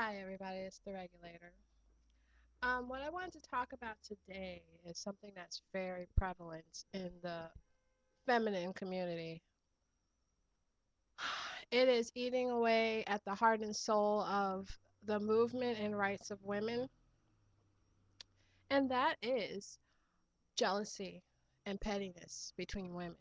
Hi, everybody. It's the regulator. What I wanted to talk about today is something that's very prevalent in the feminine community. It is eating away at the heart and soul of the movement and rights of women, and that is jealousy and pettiness between women.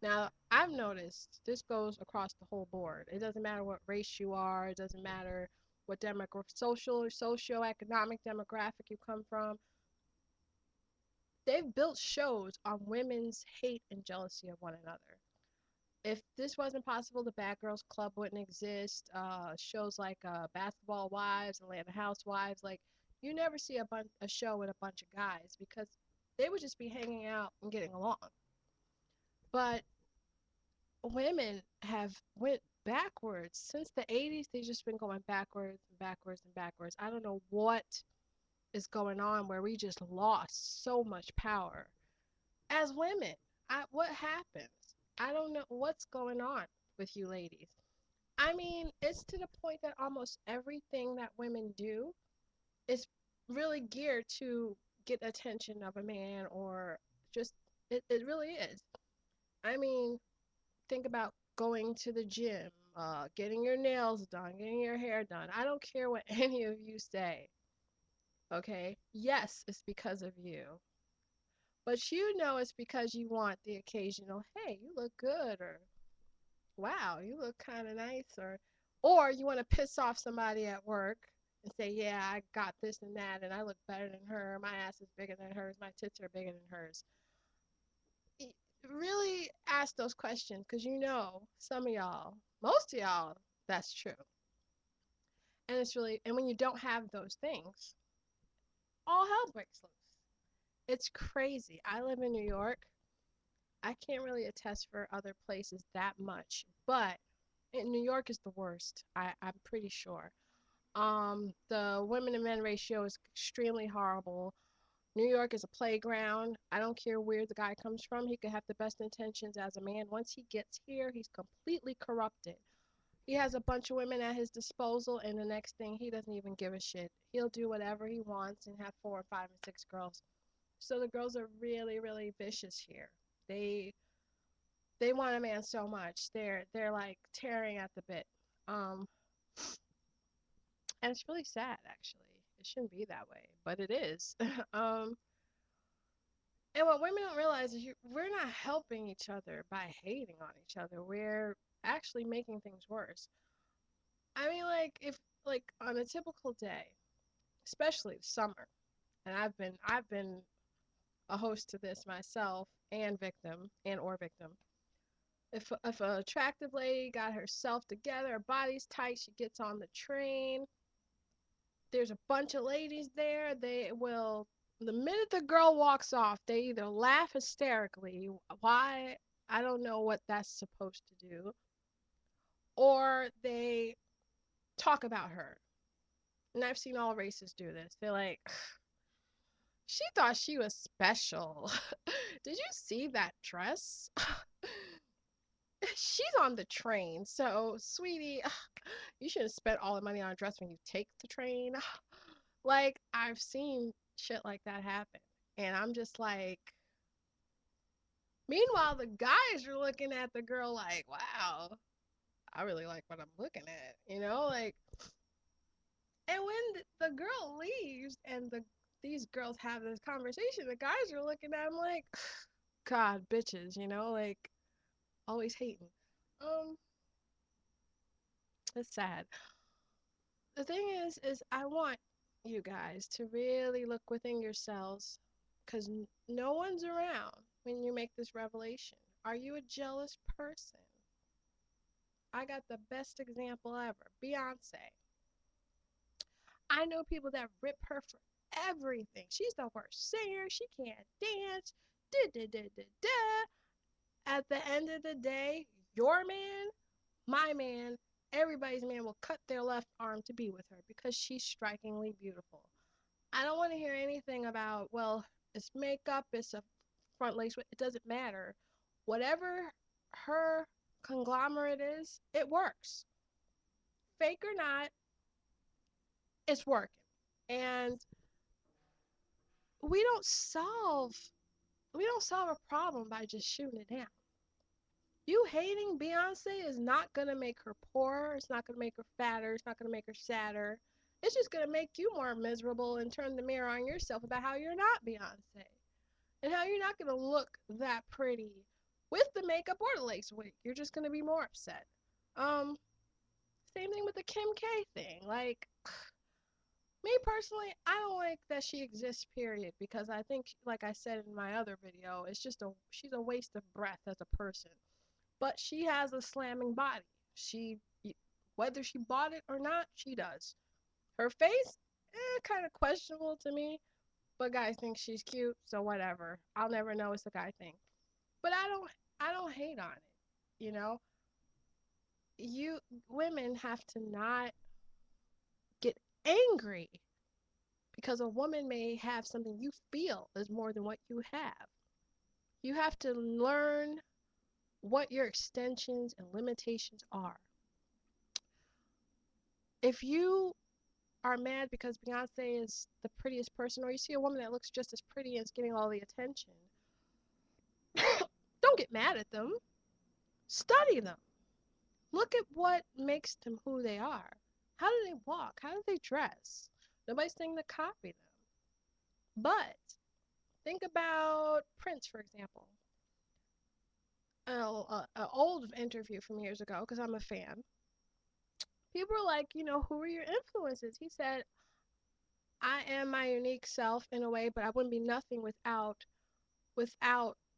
Now, I've noticed this goes across the whole board. It doesn't matter what race you are, it doesn't matter what social or socio-economic demographic you come from. They've built shows on women's hate and jealousy of one another. If this wasn't possible, the Bad Girls Club wouldn't exist. Shows like Basketball Wives, Atlanta Housewives, like you never see a show with a bunch of guys because they would just be hanging out and getting along. But women have went backwards since the 80s. They've just been going backwards and backwards and backwards. I don't know what is going on where we just lost so much power as women. What happens? I don't know what's going on with you ladies. I mean, it's to the point that almost everything that women do is really geared to get attention of a man or just it really is. I mean, think about going to the gym, getting your nails done, getting your hair done. I don't care what any of you say, okay? Yes, it's because of you. But you know it's because you want the occasional, hey, you look good, or wow, you look kind of nice, or you want to piss off somebody at work and say, yeah, I got this and that, and I look better than her. My ass is bigger than hers. My tits are bigger than hers. Really ask those questions because you know some of y'all, most of y'all, that's true. And it's really, and when you don't have those things, all hell breaks loose. It's crazy. I live in New York. I can't really attest for other places that much, but in New York is the worst. I'm pretty sure. The women and men ratio is extremely horrible. New York is a playground. I don't care where the guy comes from. He could have the best intentions as a man. Once he gets here, he's completely corrupted. He has a bunch of women at his disposal, and the next thing, he doesn't even give a shit. He'll do whatever he wants and have four and five and six girls. So the girls are really, really vicious here. They they want a man so much. They're like tearing at the bit. Um, and it's really sad, actually. It shouldn't be that way, but it is. um, and what women don't realize is we're not helping each other by hating on each other. We're actually making things worse. I mean, like if like on a typical day, especially summer, and I've been a host to this myself and victim and or victim. If an attractive lady got herself together, her body's tight, she gets on the train, there's a bunch of ladies there. They will, the minute the girl walks off, they either laugh hysterically, why, I don't know what that's supposed to do, or they talk about her. And I've seen all races do this. They're like, she thought she was special. Did you see that dress? She's on the train. So, sweetie, you should have spent all the money on a dress when you take the train. Like, I've seen shit like that happen. And I'm just like, meanwhile, the guys are looking at the girl like, wow, I really like what I'm looking at, like, and when the girl leaves and these girls have this conversation, the guys are looking at him like, God, bitches, like always hating. Um, it's sad. The thing is I want you guys to really look within yourselves because no one's around when you make this revelation. Are you a jealous person? I got the best example ever, Beyonce. I know people that rip her for everything. She's the worst singer. She can't dance. Da, da, da, da, da. At the end of the day, your man, my man, everybody's man will cut their left arm to be with her because she's strikingly beautiful. I don't want to hear anything about, well, it's makeup, it's a front lace. It doesn't matter. Whatever her conglomerate is, it works. Fake or not, it's working. And we don't solve we don't solve a problem by just shooting it down. You hating Beyonce is not gonna make her poorer, it's not gonna make her fatter, it's not gonna make her sadder. It's just gonna make you more miserable and turn the mirror on yourself about how you're not Beyonce and how you're not gonna look that pretty with the makeup or the lace wig. You're just gonna be more upset. Um, Same thing with the Kim K thing. Like, me personally, I don't like that she exists, period, because I think, like I said in my other video, it's just she's a waste of breath as a person. But she has a slamming body. She, whether she bought it or not, she does. Her face, kind of questionable to me, but guys think she's cute, so whatever. I'll never know it's a guy thing. But I don't hate on it. You know, you women have to not get angry because a woman may have something you feel is more than what you have. You have to learn what your extensions and limitations are. If you are mad because Beyonce is the prettiest person, or you see a woman that looks just as pretty and is getting all the attention, don't get mad at them. Study them. Look at what makes them who they are. How do they walk? How do they dress? Nobody's saying to copy them. But think about Prince, for example. An old interview from years ago, because I'm a fan. People were like, who are your influences? He said, I am my unique self in a way, but I wouldn't be nothing without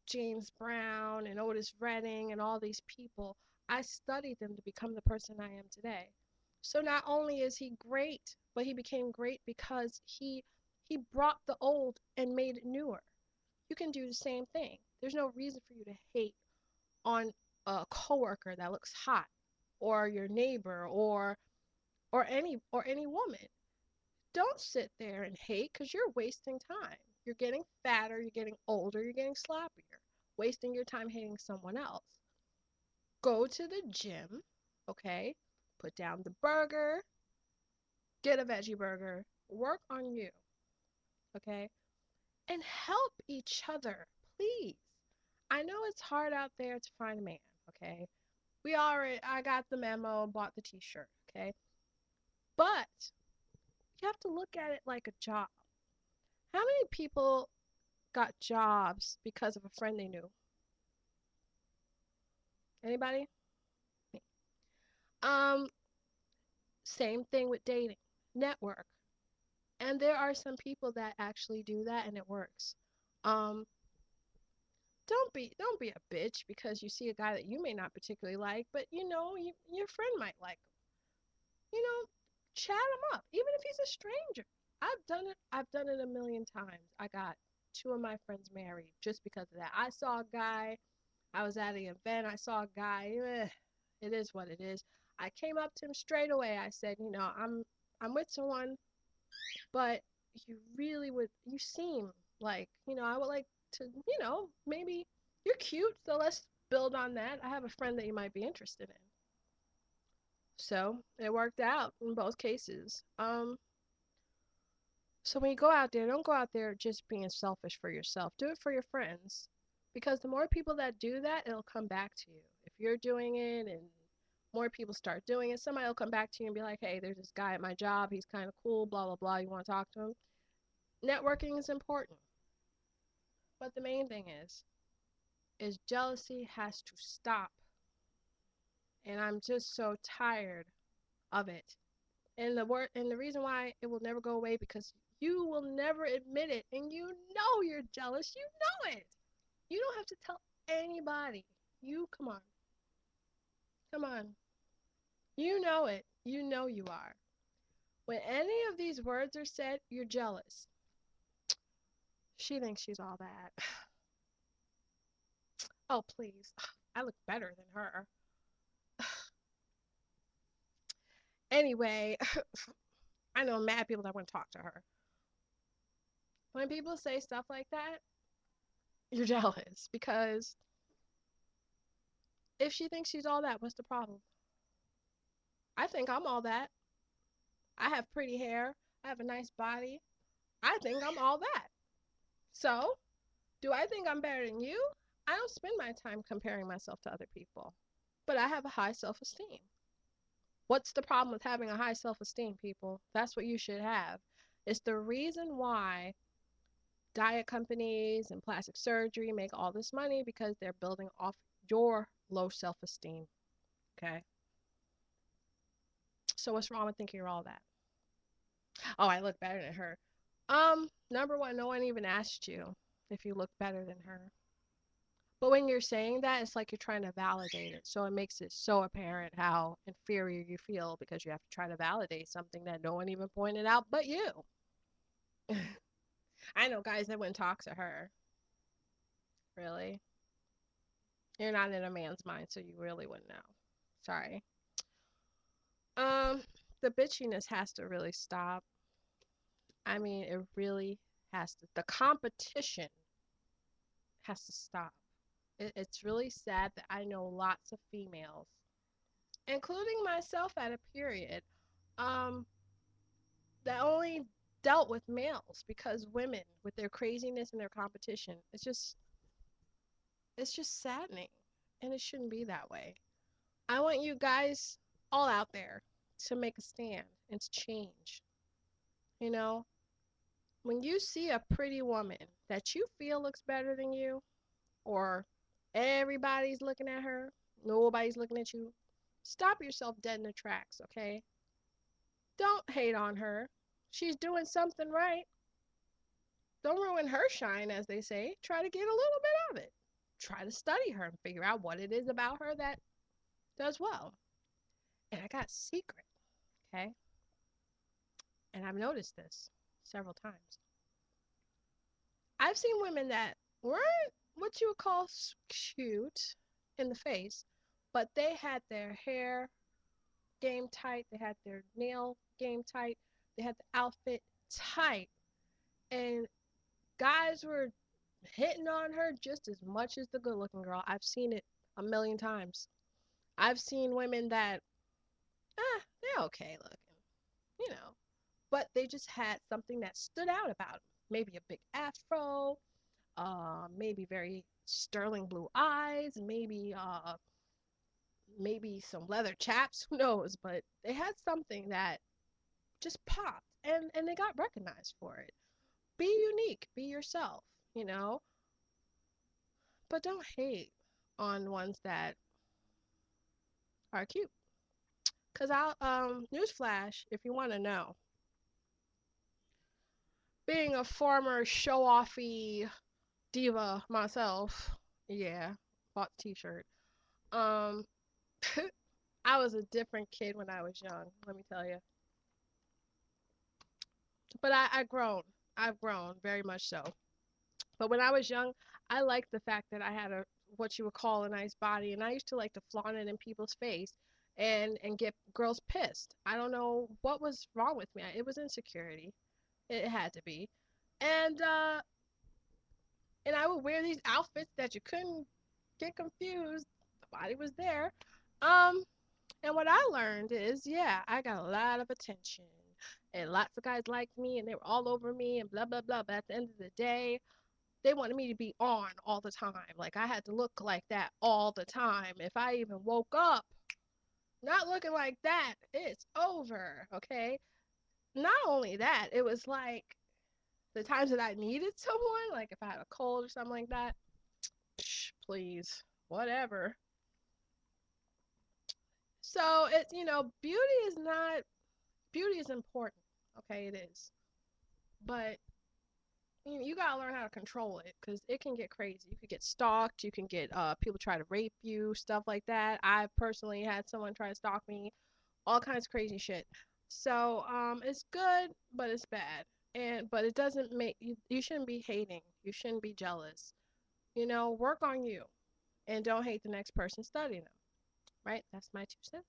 James Brown and Otis Redding and all these people. I studied them to become the person I am today. So not only is he great, but he became great because he brought the old and made it newer. You can do the same thing. There's no reason for you to hate on a coworker that looks hot or your neighbor or any woman. Don't sit there and hate because you're wasting time. You're getting fatter, you're getting older, you're getting sloppier, wasting your time hating someone else. Go to the gym, okay? Put down the burger, get a veggie burger, work on you, okay? And help each other, please. I know it's hard out there to find a man, okay? I got the memo, bought the t shirt, okay? But you have to look at it like a job. How many people got jobs because of a friend they knew? Anybody? Me. Um, Same thing with dating, network. And there are some people that actually do that and it works. Um, don't be a bitch because you see a guy that you may not particularly like, but your friend might like him. You know, chat him up, even if he's a stranger. I've done it. I've done it a million times. I got two of my friends married just because of that. I saw a guy. I was at an event. I saw a guy. It is what it is. I came up to him straight away. I said, I'm with someone, but you really would. You seem like, I would like to, maybe you're cute, so let's build on that. I have a friend that you might be interested in. So it worked out in both cases. So when you go out there, don't go out there just being selfish for yourself. Do it for your friends. Because the more people that do that, it'll come back to you. If you're doing it and more people start doing it, somebody will come back to you and be like, hey, there's this guy at my job. He's kind of cool, blah, blah, blah. You want to talk to him? Networking is important. But the main thing is jealousy has to stop. And I'm just so tired of it. And the reason why it will never go away because you will never admit it and you're jealous. You know it. You don't have to tell anybody. You come on. Come on. You know it. You know you are. When any of these words are said, you're jealous. She thinks she's all that. Oh, please. I look better than her. Anyway, I know mad people that want to talk to her. When people say stuff like that, you're jealous because if she thinks she's all that, what's the problem? I think I'm all that. I have pretty hair. I have a nice body. I think I'm all that. So, do I think I'm better than you? I don't spend my time comparing myself to other people, but I have a high self esteem. What's the problem with having a high self esteem, people? That's what you should have. It's the reason why diet companies and plastic surgery make all this money because they're building off your low self esteem. Okay. So, what's wrong with thinking you're all that? Oh, I look better than her. Number one, no one even asked you if you look better than her. But when you're saying that, it's like you're trying to validate it. So it makes it so apparent how inferior you feel because you have to try to validate something that no one even pointed out but you. I know guys that wouldn't talk to her. Really? You're not in a man's mind, so you really wouldn't know. Sorry. Um, the bitchiness has to really stop. I mean, it really has to. The competition has to stop. It's really sad that I know lots of females, including myself at a period, um, that only dealt with males because women, with their craziness and their competition, it's just saddening, and it shouldn't be that way. I want you guys all out there to make a stand and to change. You know, when you see a pretty woman that you feel looks better than you, or everybody's looking at her, nobody's looking at you, stop yourself dead in the tracks, okay? Don't hate on her. She's doing something right. Don't ruin her shine, as they say. Try to get a little bit of it. Try to study her and figure out what it is about her that does well. And I got a secret, okay? And I've noticed this several times. I've seen women that weren't what you would call cute in the face, but they had their hair game tight, they had their nail game tight, they had the outfit tight, and guys were hitting on her just as much as the good looking girl. I've seen it a million times. I've seen women that, they're okay looking, you know, but they just had something that stood out about them. Maybe a big afro, maybe very sterling blue eyes, maybe some leather chaps, who knows, but they had something that just popped and they got recognized for it. Be unique, be yourself, you know, but don't hate on ones that are cute. Cause I'll newsflash if you want to know. Being a former show-offy diva myself, yeah, bought the t-shirt. Um, I was a different kid when I was young. Let me tell you. But I grown. I've grown very much so. But when I was young, I liked the fact that I had a what you would call a nice body, and I used to like to flaunt it in people's face and get girls pissed. I don't know what was wrong with me. It was insecurity. It had to be. And I would wear these outfits that you couldn't get confused. The body was there. Um, and what I learned is, yeah, I got a lot of attention, and lots of guys liked me, and they were all over me, and blah blah blah. But at the end of the day, they wanted me to be on all the time. Like I had to look like that all the time. If I even woke up not looking like that, it's over. Okay. Not only that, it was like the times that I needed someone, like if I had a cold or something like that, psh, please, whatever. So it's, beauty is important. Okay, it is. But you gotta learn how to control it because it can get crazy. You could get stalked. You can get people try to rape you, stuff like that. I personally had someone try to stalk me, all kinds of crazy shit. So it's good, but it's bad. But it doesn't make you. You shouldn't be hating. You shouldn't be jealous. Work on you, and don't hate the next person studying them. Right? That's my 2 cents.